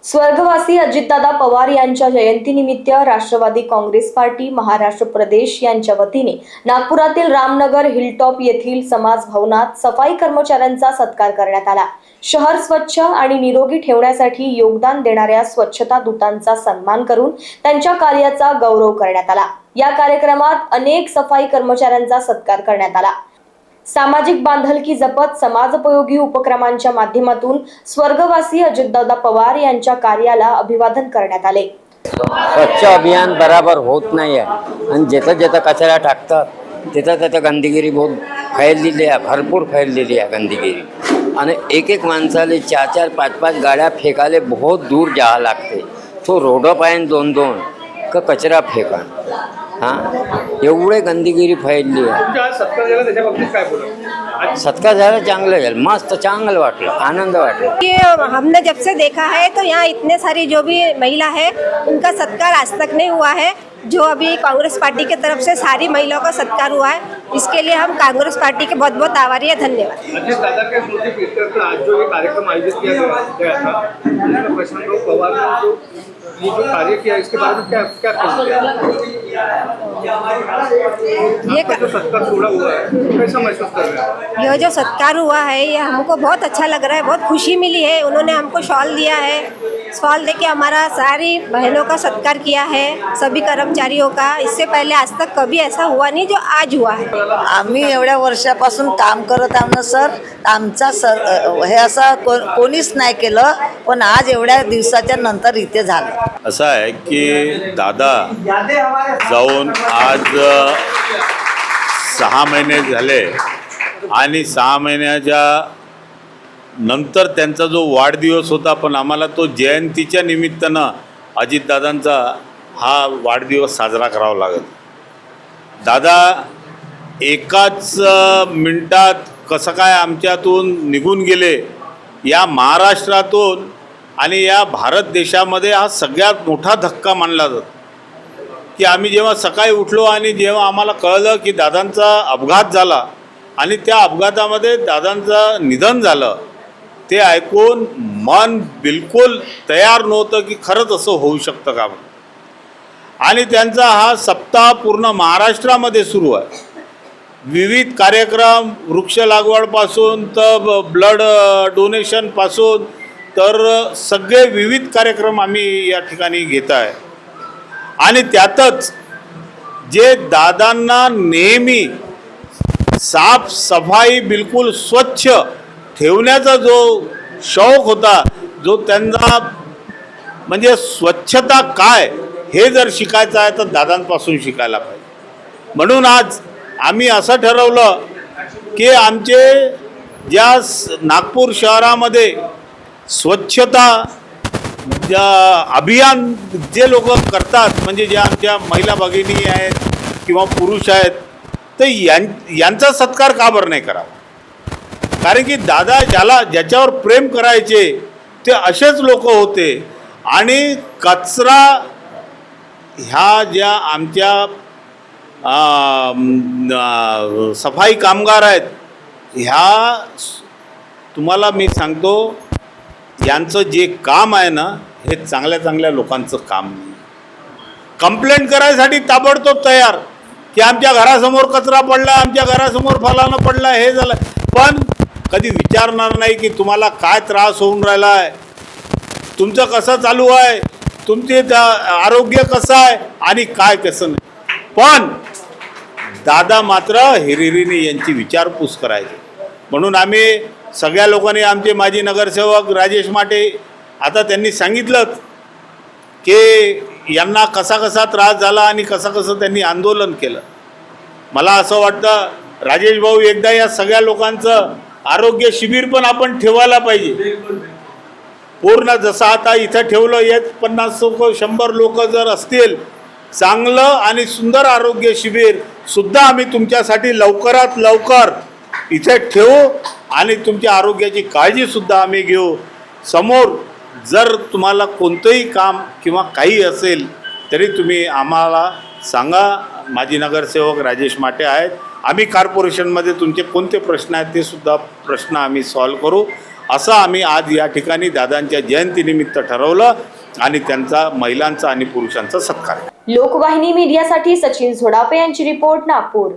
स्वर्गवासी अजितदादा पवार यांच्या जयंतीनिमित्त राष्ट्रवादी काँग्रेस पार्टी महाराष्ट्र प्रदेश यांच्या वतीने नागपुरातील रामनगर हिलटॉप येथील समाज भवनात सफाई कर्मचाऱ्यांचा सत्कार करण्यात आला। शहर स्वच्छ आणि निरोगी ठेवण्यासाठी योगदान देणाऱ्या स्वच्छता दूतांचा सन्मान करून त्यांच्या कार्याचा गौरव करण्यात आला। या कार्यक्रमात अनेक सफाई कर्मचाऱ्यांचा सत्कार करण्यात आला। सामाजिक बांधिलकी जपत समाजोपयोगी उपक्रमांच्या माध्यमातून स्वर्गवासी अजितदादा पवार यांच्या कार्याला अभिवादन करण्यात आले। स्वच्छ अभियान बराबर होत नाही आहे आणि जिथं जिथं कचरा टाकतात तिथं गंदगिरी बहुत फैललेली आहे, भरपूर फैललेली आहे गंदगिरी। आणि एक एक माणसाले 4-4, 5-5 गाड्या फेकाले बहुत दूर जावं लागते। तो रोडोपायन 2-2 का कचरा फेका। हाँ, एवढे गंदगिरी फैलली आहे। सत्कार झाला, चांगलं झालं, मस्त चांगलं वाटलं, आनंद वाटला। ये हमने जब से देखा है तो यहाँ इतने सारी जो भी महिला है उनका सत्कार आज तक नहीं हुआ है। जो अभी कांग्रेस पार्टी की तरफ से सारी महिलाओं का सत्कार हुआ है, इसके लिए हम कांग्रेस पार्टी के बहुत बहुत आभारी है। धन्यवाद। अजित दादा के स्मृति प्रीत्यर्थ आज जो ये कार्यक्रम आयोजित किया गया था, उसमें प्रशांत पवार ने जो कार्य किया, इसके बारे में क्या क्या ये जो सत्कार पूरा हुआ है, कैसा महसूस कर रहे हैं? यह जो सत्कार हुआ है ये हमको बहुत अच्छा लग रहा है, बहुत खुशी मिली है। उन्होंने हमको शॉल दिया है, शॉल देके हमारा सारी बहनों का सत्कार किया है, सभी कर्मचारियों का। इससे पहले आज तक कभी ऐसा हुआ नहीं जो आज हुआ है। आम्ही एवढ्या वर्षापासून काम करत आहोत ना सर, आमचा हे असं कोणीच नाही केलं, पण आज एवढ्या दिवसाच्या नंतर इथे झालं। असं आहे की दादा जाऊन आज 6 महिने झाले आणि 6 महिन्याच्या नंतर त्यांचा जो वाढदिवस होता, पण आम्हाला तो जयंतीच्या निमित्तानं अजितदादांचा हा वाढदिवस साजरा करावा लागत। दादा एकाच मिनिटात कसं काय आमच्यातून निघून गेले, या महाराष्ट्रातून आणि या भारत देशामध्ये हा सगळ्यात मोठा धक्का मानला जातो की आम्ही जेव्हा सकाळी उठलो आणि जेव्हा आम्हाला कळलं की दादांचा अपघात झाला आणि त्या अपघातामध्ये दादांचं निधन झालं, ते ऐकून मन बिलकुल तयार नव्हतं की खरंच असं होऊ शकतं का। आणि त्यांचा हा सप्ताह पूर्ण महाराष्ट्रामध्ये सुरू आहे। विविध कार्यक्रम, वृक्ष लागवडपासून तर ब्लड डोनेशनपासून तर सगळे विविध कार्यक्रम आम्ही या ठिकाणी घेत आहे। आणि त्यातच जे दादांना नेहमी साफसफाई बिलकुल स्वच्छ ठेवण्याचा जो शौक होता, जो त्यांना म्हणजे स्वच्छता काय हे जर शिकायचं आहे तर दादांपासून शिकायला पाहिजे। म्हणून आज आम्ही असं ठरवलं की आमचे ज्या नागपूर शहरामध्ये स्वच्छता अभियान जे लोक करतात, म्हणजे ज्या आमच्या महिला भगिनी आहेत किंवा पुरुष आहेत, तर यांचा सत्कार का बरं नाही करावा। कारण की दादा ज्याच्यावर प्रेम करायचे ते असेच लोक होते। आणि कचरा ह्या ज्या आमच्या सफाई कामगार आहेत, ह्या तुम्हाला मी सांगतो, यांचं जे काम आहे ना, हे चांगल्या चांगल्या लोकांचं काम नाही। कंप्लेंट करायसाठी ताबडतोब तयार की आमच्या घरासमोर कचरा पडला, आमच्या घरासमोर फलानं पडला, हे झालं, पण कधी विचारणार नाही की तुम्हाला काय त्रास होऊन राहिला आहे, तुमचं कसं चालू आहे, तुमचे आरोग्य कसं आहे आणि काय कसं नाही। पण दादा मात्र हिरिरीने यांची विचारपूस करायची। म्हणून आम्ही सगळ्या लोकांनी, आमचे माजी नगरसेवक राजेश माटे, आता त्यांनी सांगितलं की यांना कसा कसा त्रास झाला आणि कसं त्यांनी आंदोलन केलं। मला असं वाटतं राजेश भाऊ, एकदा या सगळ्या लोकांचं आरोग्य शिबिर पण आपण ठेवायला पाहिजे। पूर्ण जसं आता इथं ठेवलं, यात 50 लोक 100 लोक जर असतील, चांगलं आणि सुंदर आरोग्य शिबिर सुद्धा आम्ही तुमच्यासाठी लवकरात लवकर इथे ठेवू आणि तुमच्या आरोग्याची काळजीसुद्धा आम्ही घेऊ। समोर जर तुम्हाला कोणतंही काम किंवा काही असेल तरी तुम्ही आम्हाला सांगा। माजी नगरसेवक राजेश माटे आहेत, आम्ही कॉर्पोरेशनमध्ये तुमचे कोणते प्रश्न आहेत ते सुद्धा प्रश्न आम्ही सॉल्व करू। असं आम्ही आज या ठिकाणी दादांच्या जयंतीनिमित्त ठरवलं आणि त्यांचा महिलांचा आणि पुरुषांचा सत्कार. लोकवाहिनी मीडियासाठी सचिन झोडापे यांची रिपोर्ट, नागपूर.